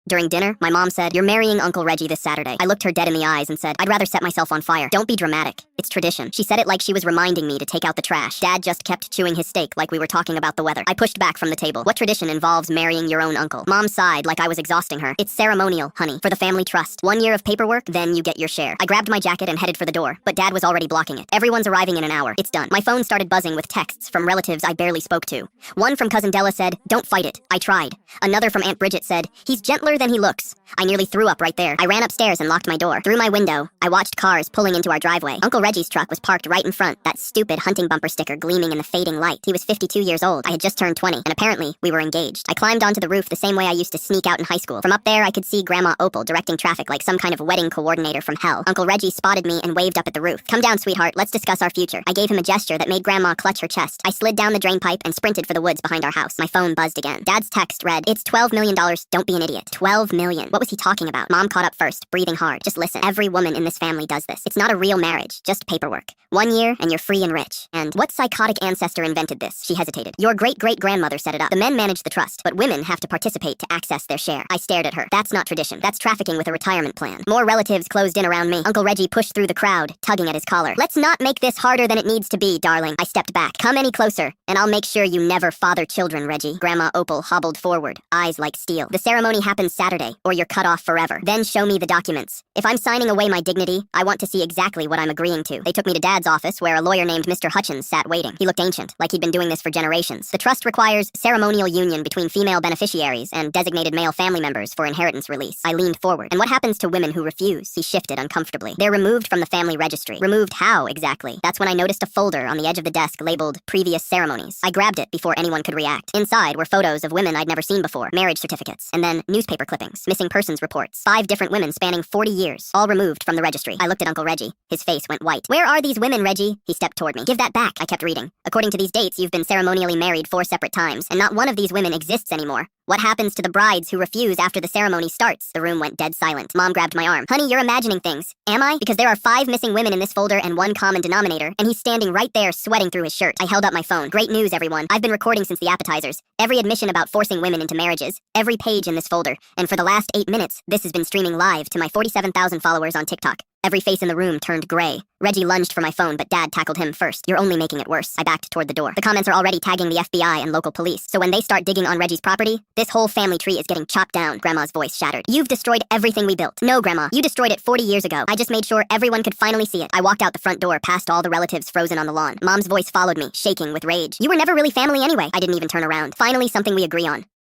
During dinner, my mom said, "You're marrying Uncle Reggie this Saturday." I looked her dead in the eyes and said, "I'd rather set myself on fire." "Don't be dramatic. It's tradition." She said it like she was reminding me to take out the trash. Dad just kept chewing his steak like we were talking about the weather. I pushed back from the table. "What tradition involves marrying your own uncle?" Mom sighed like I was exhausting her. "It's ceremonial, honey, for the family trust. 1 year of paperwork, then you get your share." I grabbed my jacket and headed for the door, but Dad was already blocking it. "Everyone's arriving in an hour. It's done." My phone started buzzing with texts from relatives I barely spoke to. One from Cousin Della said, "Don't fight it. I tried." Another from Aunt Bridget said, "He's gentler than he looks." I nearly threw up right there. I ran upstairs and locked my door. Through my window, I watched cars pulling into our driveway. Uncle Reggie's truck was parked right in front, that stupid hunting bumper sticker gleaming in the fading light. He was 52 years old. I had just turned 20, and apparently, we were engaged. I climbed onto the roof the same way I used to sneak out in high school. From up there, I could see Grandma Opal directing traffic like some kind of wedding coordinator from hell. Uncle Reggie spotted me and waved up at the roof. "Come down, sweetheart. Let's discuss our future." I gave him a gesture that made Grandma clutch her chest. I slid down the drain pipe and sprinted for the woods behind our house. My phone buzzed again. Dad's text read, "It's $12 million. Don't be an idiot." 12 million. What was he talking about? Mom caught up first, breathing hard. "Just listen. Every woman in this family does this. It's not a real marriage, just paperwork. 1 year and you're free and rich." "And what psychotic ancestor invented this?" She hesitated. "Your great-great-grandmother set it up. The men manage the trust, but women have to participate to access their share." I stared at her. "That's not tradition. That's trafficking with a retirement plan." More relatives closed in around me. Uncle Reggie pushed through the crowd, tugging at his collar. "Let's not make this harder than it needs to be, darling." I stepped back. "Come any closer, and I'll make sure you never father children, Reggie." Grandma Opal hobbled forward, eyes like steel. "The ceremony happens Saturday, or you're cut off forever. Then show me the documents. If I'm signing away my dignity, I want to see exactly what I'm agreeing to." They took me to Dad's office, where a lawyer named Mr. Hutchins sat waiting. He looked ancient, like he'd been doing this for generations. "The trust requires ceremonial union between female beneficiaries and designated male family members for inheritance release." I leaned forward. "And what happens to women who refuse?" He shifted uncomfortably. "They're removed from the family registry." "Removed how, exactly?" That's when I noticed a folder on the edge of the desk labeled "Previous Ceremonies." I grabbed it before anyone could react. Inside were photos of women I'd never seen before, marriage certificates, and then newspaper clippings, missing persons reports. 5 different women spanning 40 years, all removed from the registry. I looked at Uncle Reggie. His face went white. "Where are these women, Reggie?" He stepped toward me. "Give that back," I kept reading. "According to these dates, you've been ceremonially married 4 separate times, and not one of these women exists anymore. What happens to the brides who refuse after the ceremony starts?" The room went dead silent. Mom grabbed my arm. "Honey, you're imagining things." "Am I? Because there are 5 missing women in this folder and one common denominator, and he's standing right there sweating through his shirt." I held up my phone. "Great news, everyone. I've been recording since the appetizers. Every admission about forcing women into marriages. Every page in this folder. And for the last 8 minutes, this has been streaming live to my 47,000 followers on TikTok." Every face in the room turned gray. Reggie lunged for my phone, but Dad tackled him first. "You're only making it worse." I backed toward the door. "The comments are already tagging the FBI and local police. So when they start digging on Reggie's property, this whole family tree is getting chopped down." Grandma's voice shattered. "You've destroyed everything we built." "No, Grandma. You destroyed it 40 years ago. I just made sure everyone could finally see it." I walked out the front door past all the relatives frozen on the lawn. Mom's voice followed me, shaking with rage. "You were never really family anyway." I didn't even turn around. "Finally, something we agree on.